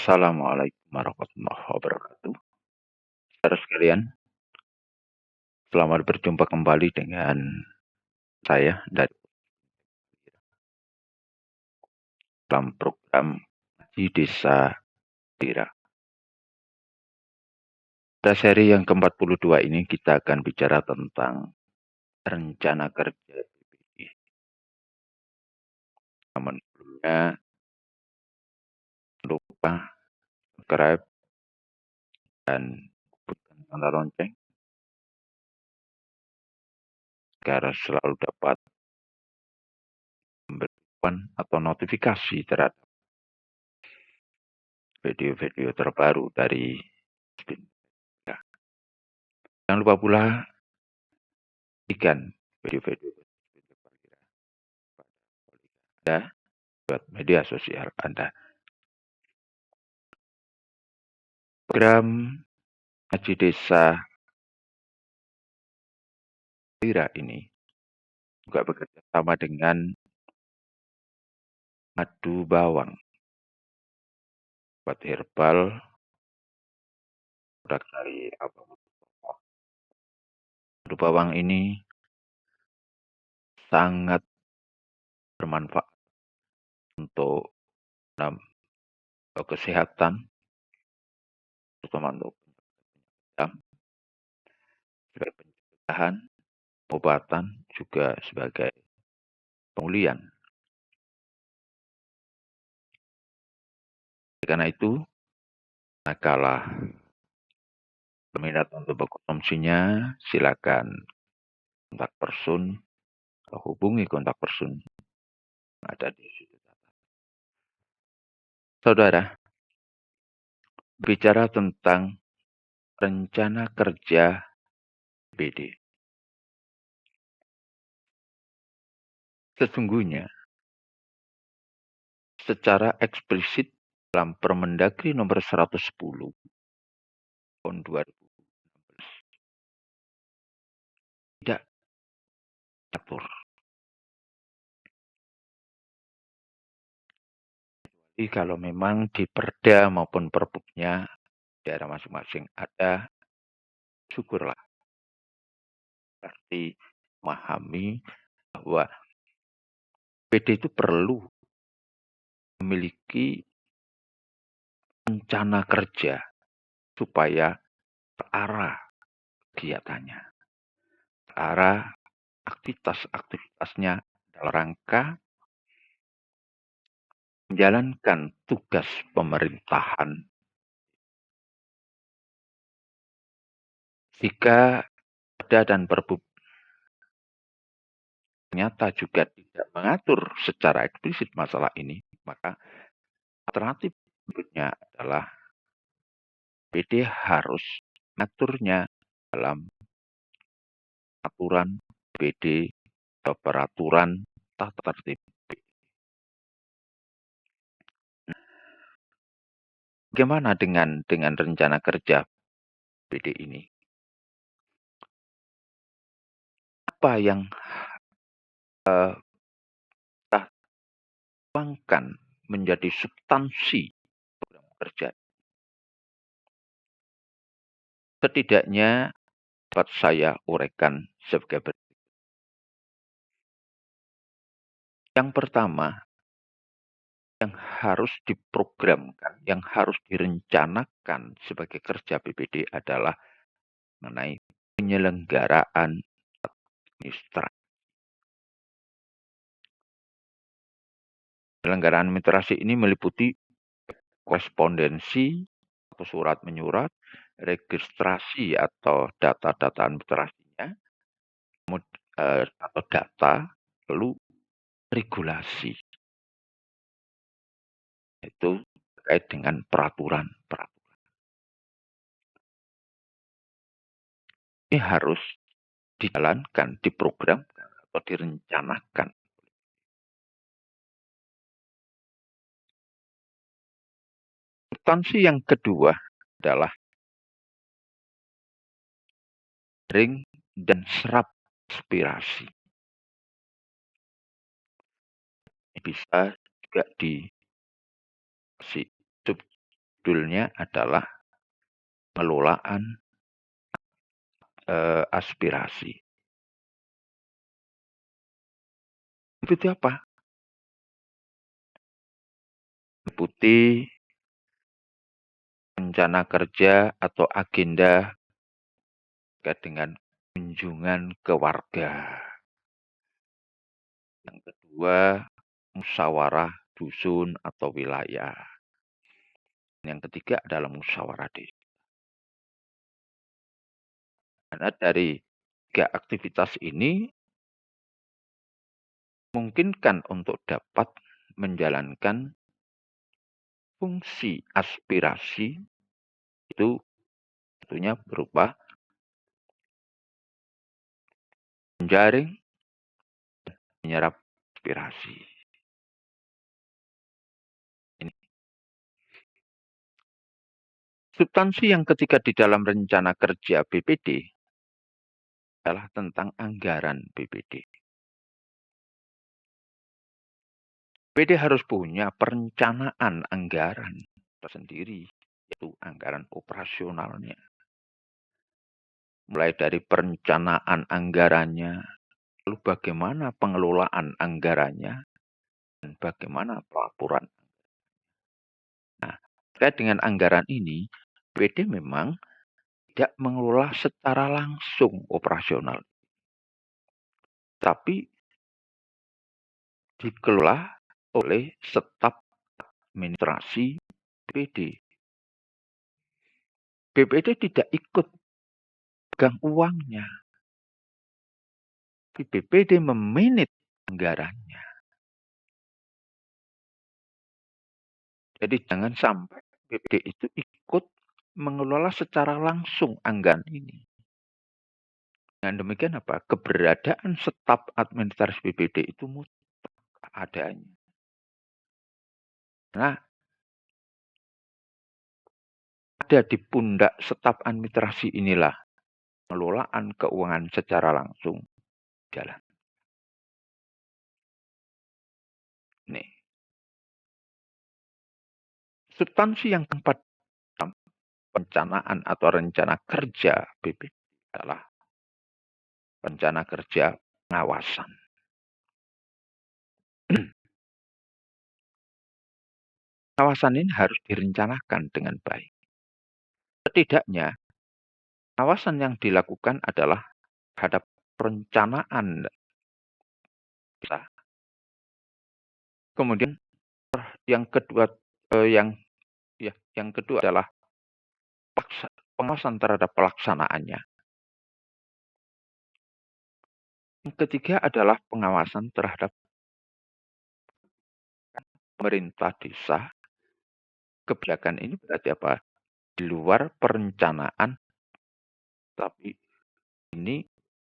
Assalamualaikum warahmatullahi wabarakatuh. Saudara sekalian, selamat berjumpa kembali dengan saya dari dalam program di Desa Tira. Pada seri yang ke-42 ini kita akan bicara tentang rencana kerja BPD. Namun sebelumnya, lupa subscribe dan bukan tanda lonceng agar selalu dapat memberikan atau notifikasi terhadap video-video terbaru dari Spin. Jangan lupa pula bagikan video-video Anda buat media sosial Anda. Program Haji Desa Tira ini juga bekerja sama dengan madu bawang, obat herbal, produk dari madu bawang ini sangat bermanfaat untuk kesehatan, terutama untuk sebagai pencegahan, pengobatan, juga sebagai pemulihan. Karena itu, kala berminat untuk mengkonsumsinya, silakan kontak person atau hubungi kontak person yang ada di situ. Saudara, bicara tentang rencana kerja BPD. Sesungguhnya, secara eksplisit dalam Permendagri nomor 110 tahun 2016 tidak diatur. Jadi kalau memang di Perda maupun Perbuknya daerah masing-masing ada, syukurlah. Berarti memahami bahwa PD itu perlu memiliki rencana kerja supaya terarah kegiatannya, terarah aktivitas-aktivitasnya dalam rangka menjalankan tugas pemerintahan. Jika Perda dan Perbuk ternyata juga tidak mengatur secara eksplisit masalah ini, maka alternatif berikutnya adalah PD harus mengaturnya dalam aturan PD atau peraturan tata tertib. Bagaimana dengan rencana kerja PD ini? Apa yang kita tuangkan menjadi substansi program kerja? Setidaknya dapat saya uraikan sebagai berikut. Yang pertama, yang harus diprogramkan, yang harus direncanakan sebagai kerja BPD adalah mengenai penyelenggaraan administrasi. Penyelenggaraan administrasi ini meliputi korespondensi atau surat menyurat, registrasi atau data-data administrasinya, atau data, lalu regulasi. Itu terkait dengan peraturan. Ini harus dijalankan, diprogramkan, atau direncanakan. Substansi yang kedua adalah ring dan serap aspirasi. Bisa juga judulnya adalah pengelolaan aspirasi. Itu apa? Meliputi rencana kerja atau agenda terkait dengan kunjungan ke warga. Yang kedua, musyawarah dusun atau wilayah. Yang ketiga adalah musyawarah desa. Karena dari tiga aktivitas ini memungkinkan untuk dapat menjalankan fungsi aspirasi itu tentunya berupa menjaring, menyerap aspirasi. Ini. Substansi yang ketiga di dalam rencana kerja BPD adalah tentang anggaran BPD. BPD harus punya perencanaan anggaran tersendiri, yaitu anggaran operasionalnya. Mulai dari perencanaan anggarannya, lalu bagaimana pengelolaan anggarannya, dan bagaimana pelaporan. Nah, terkait dengan anggaran ini, BPD memang tidak mengelola secara langsung operasional, tapi dikelola oleh staf administrasi BPD. BPD tidak ikut pegang uangnya. BPD memanage anggarannya. Jadi jangan sampai BPD itu ikut mengelola secara langsung anggaran ini. Dengan demikian apa? Keberadaan staf administrasi BPD itu mutlak adanya. Nah, ada di pundak staf administrasi inilah pengelolaan keuangan secara langsung jalan. Nih. Substansi yang keempat dalam perencanaan atau rencana kerja BPD adalah rencana kerja pengawasan. Pengawasan ini harus direncanakan dengan baik. Setidaknya, pengawasan yang dilakukan adalah terhadap perencanaan kita. Kemudian yang kedua yang kedua adalah pengawasan terhadap pelaksanaannya. Yang ketiga adalah pengawasan terhadap pemerintah desa. Kebijakan ini berarti apa? Di luar perencanaan, tapi ini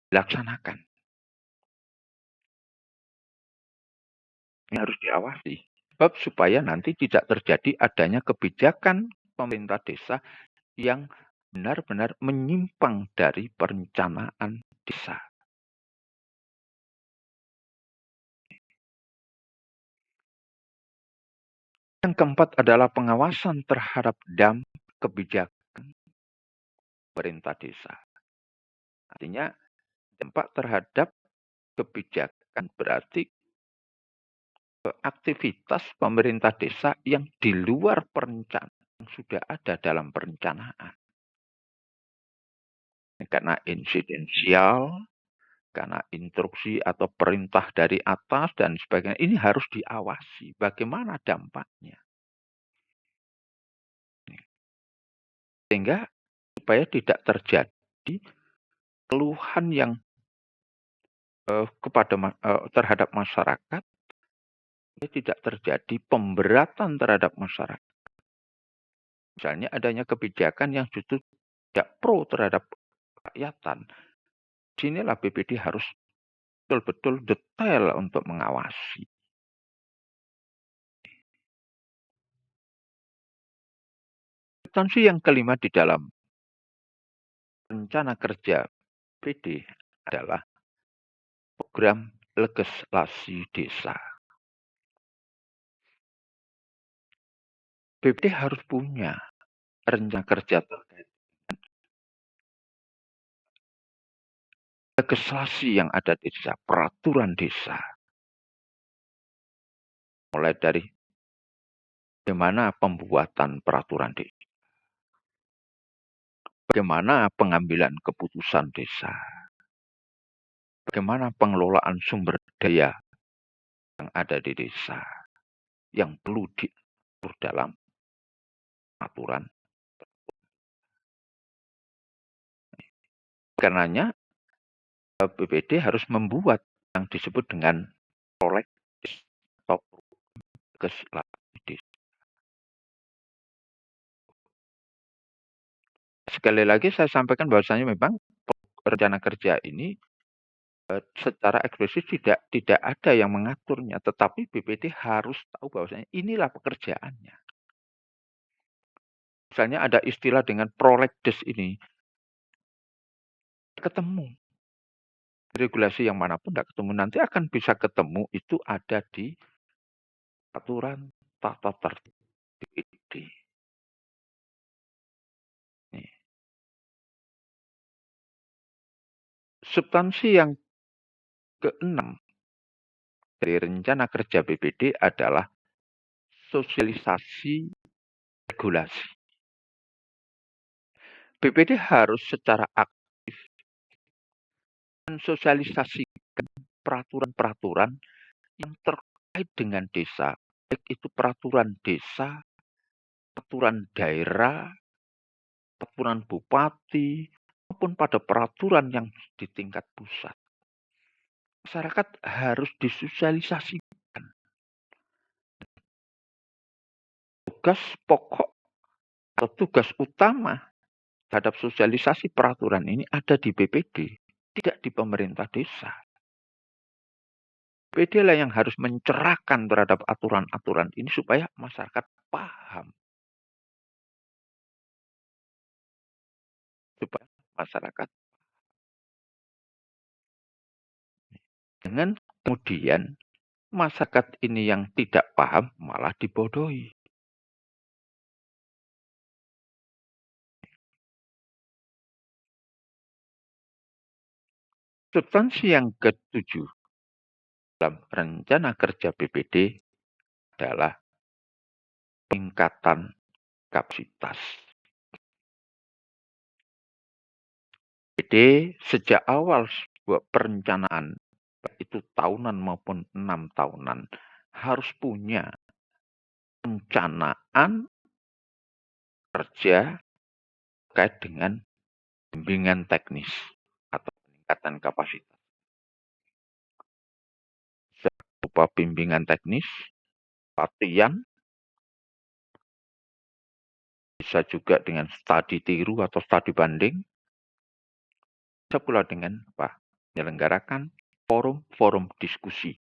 dilaksanakan. Ini harus diawasi. Sebab supaya nanti tidak terjadi adanya kebijakan pemerintah desa yang benar-benar menyimpang dari perencanaan desa. Yang keempat adalah pengawasan terhadap dampak kebijakan pemerintah desa. Artinya dampak terhadap kebijakan berarti aktivitas pemerintah desa yang di luar perencanaan yang sudah ada dalam perencanaan. Karena insidensial, karena instruksi atau perintah dari atas dan sebagainya, ini harus diawasi bagaimana dampaknya. Sehingga supaya tidak terjadi keluhan yang terhadap masyarakat, tidak terjadi pemberatan terhadap masyarakat. Misalnya adanya kebijakan yang justru tidak pro terhadap rakyatan. Sinilah BPD harus betul-betul detail untuk mengawasi. Substansi yang kelima di dalam rencana kerja BPD adalah program legislasi desa. BPD harus punya rencana kerja terkait legislasi yang ada di desa, peraturan desa. Mulai dari bagaimana pembuatan peraturan desa, bagaimana pengambilan keputusan desa, bagaimana pengelolaan sumber daya yang ada di desa, yang perlu diatur dalam aturan. Karenanya BPD harus membuat yang disebut dengan prolegnas atau legislasi desa. Sekali lagi saya sampaikan bahwasanya memang rencana kerja ini secara eksplisit tidak ada yang mengaturnya, tetapi BPD harus tahu bahwasanya inilah pekerjaannya. Misalnya ada istilah dengan prolegdes ini, ketemu. Regulasi yang manapun tidak ketemu, nanti akan bisa ketemu itu ada di aturan tata tertib BPD. Nih. Substansi yang keenam dari rencana kerja BPD adalah sosialisasi regulasi. BPD harus secara aktif mensosialisasikan peraturan-peraturan yang terkait dengan desa, baik itu peraturan desa, peraturan daerah, peraturan bupati, maupun pada peraturan yang di tingkat pusat. Masyarakat harus disosialisasikan. Tugas pokok atau tugas utama terhadap sosialisasi peraturan ini ada di BPD, tidak di pemerintah desa. BPD lah yang harus mencerahkan terhadap aturan-aturan ini supaya masyarakat paham. Supaya masyarakat dengan kemudian masyarakat ini yang tidak paham malah dibodohi. Substansi yang ketujuh dalam rencana kerja BPD adalah peningkatan kapasitas. BPD sejak awal sebuah perencanaan, baik itu tahunan maupun 6 tahunan, harus punya perencanaan kerja terkait dengan bimbingan teknis atau peningkatan kapasitas. Berupa bimbingan teknis, latihan, bisa juga dengan studi tiru atau studi banding, bisa pula dengan menyelenggarakan forum-forum diskusi.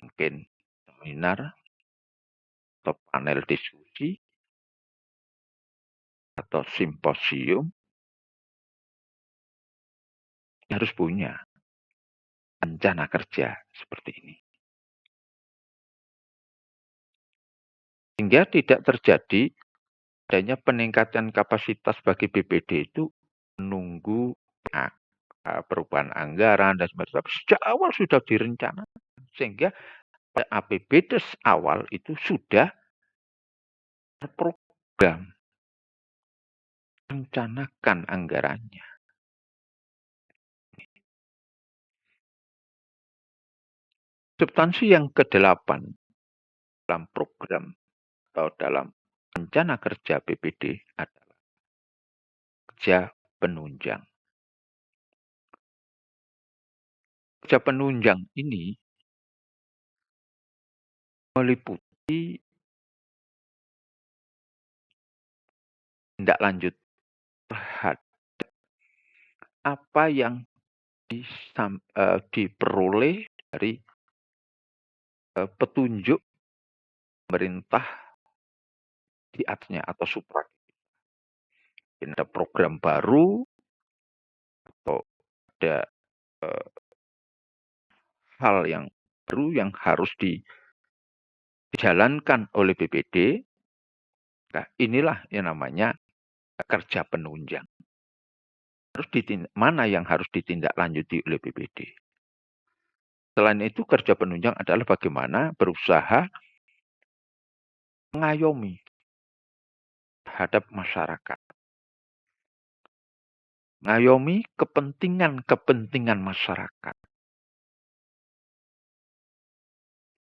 Mungkin seminar atau panel diskusi atau simposium, harus punya rencana kerja seperti ini. Sehingga tidak terjadi adanya peningkatan kapasitas bagi BPD itu menunggu perubahan anggaran dan sebagainya. Tapi sejak awal sudah direncanakan. Sehingga APBD awal itu sudah terprogram. Rencanakan anggarannya. Substansi yang ke-8 dalam program atau dalam rencana kerja BPD adalah kerja penunjang. Kerja penunjang ini meliputi tindak lanjut terhadap apa yang diperoleh dari petunjuk pemerintah di atasnya atau supra. Ada program baru atau ada hal yang baru yang harus dijalankan oleh BPD, nah inilah yang namanya kerja penunjang. Mana yang harus ditindaklanjuti oleh BPD. Selain itu, kerja penunjang adalah bagaimana berusaha mengayomi terhadap masyarakat. Mengayomi kepentingan masyarakat.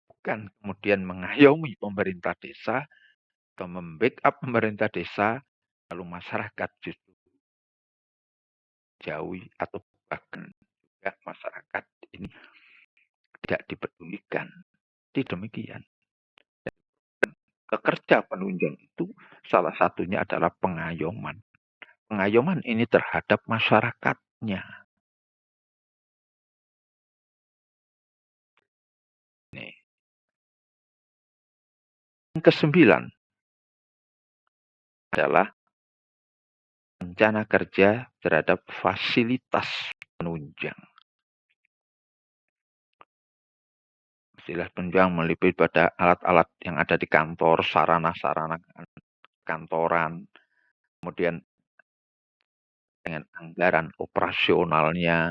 Bukan kemudian mengayomi pemerintah desa atau membackup pemerintah desa, lalu masyarakat justru jauhi atau bahkan juga masyarakat ini tidak dipedulikan. Tidak demikian. Kerja penunjang itu salah satunya adalah pengayoman. Pengayoman ini terhadap masyarakatnya. Nih. Yang kesembilan adalah rencana kerja terhadap fasilitas penunjang. Fasilitas penunjang meliputi pada alat-alat yang ada di kantor, sarana-sarana kantoran, kemudian dengan anggaran operasionalnya,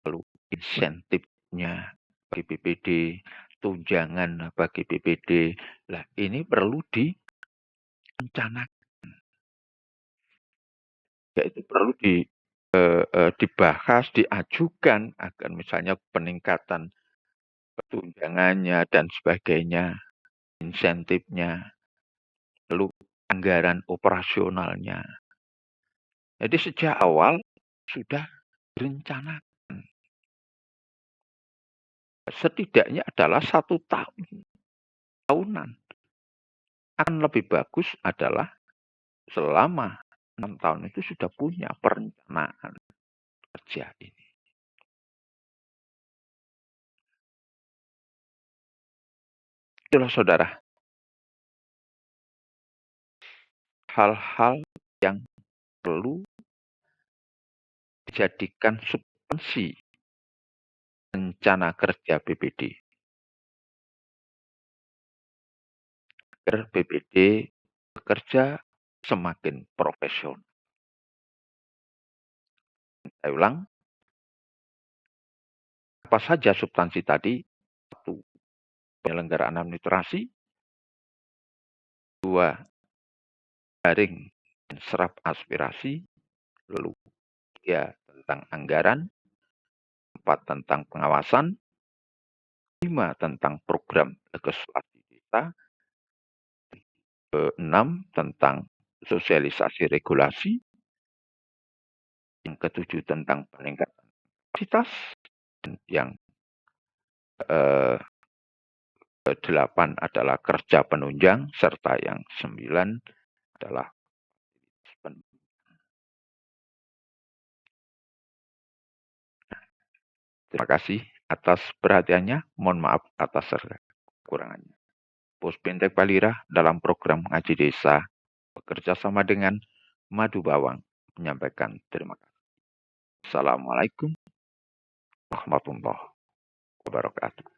lalu insentifnya bagi BPD, tunjangan bagi BPD. Nah, ini perlu direncanakan. Yaitu perlu dibahas, diajukan agar misalnya peningkatan tunjangannya dan sebagainya, insentifnya, lalu anggaran operasionalnya. Jadi sejak awal sudah direncanakan. Setidaknya adalah 1 tahunan. Akan lebih bagus adalah selama 6 tahun itu sudah punya perencanaan kerja ini. Itulah saudara, hal-hal yang perlu dijadikan substansi rencana kerja BPD. Agar BPD bekerja semakin profesional. Saya ulang, apa saja substansi tadi? 1. Penyelenggaraan administrasi. 2. Jaring dan serap aspirasi. Lalu 3. Tentang anggaran. 4. Tentang pengawasan. 5. Tentang program legislasi desa. 6. Tentang sosialisasi regulasi. Yang ke-7 tentang peningkatan kapasitas. Dan yang 8 adalah kerja penunjang, serta yang 9 adalah penunjang. Terima kasih atas perhatiannya. Mohon maaf atas kekurangannya. Puspintek Palira dalam program Ngaji Desa bekerja sama dengan Madu Bawang menyampaikan terima kasih. Assalamualaikum warahmatullahi wabarakatuh.